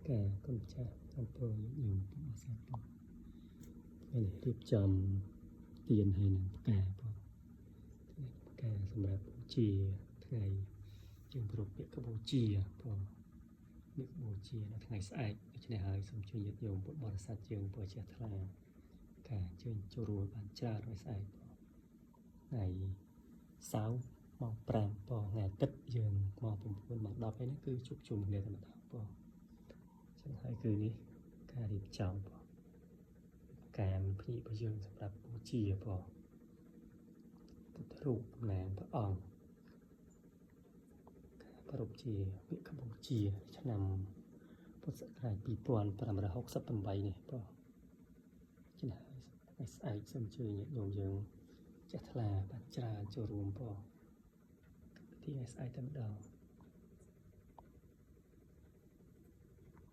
cả con cha con tôi nhiều cũng sao đó hay để điệp chồng tiền hay là cả sầmរាប់ជាថ្ងៃជាងប្រពៃកម្ពុជាបងនេះកម្ពុជានៅថ្ងៃស្អែកដូច្នេះហើយសូមជួយញាតិញោមពុទ្ធបរិស័ទយើងពរជ្រះថ្លាការជើញចូលរួមបានច្រើនថ្ងៃស្អែកបងថ្ងៃសៅរ៍ម៉ោង5បងថ្ងៃអាទិត្យយើងម៉ោង9ម៉ោង10ហើយនេះគឺជួបជុំគ្នាតែម្ដងបងចឹងហើយគឺនេះការរៀបចំបងការភ្ញៀវរបស់យើងសម្រាប់កម្ពុជាបងពុទ្ធរូបតំណាងព្រះអង្គប្រពជាវិកម្ពុជាឆ្នាំពុទ្ធសករាជ2568នេះបងចំណាយថ្ងៃស្អែកសូមជួយញាតិញោមយើងចាស់ថ្លាបានច្រើនចូលរួមបងពិធីថ្ងៃស្អែកតែម្ដង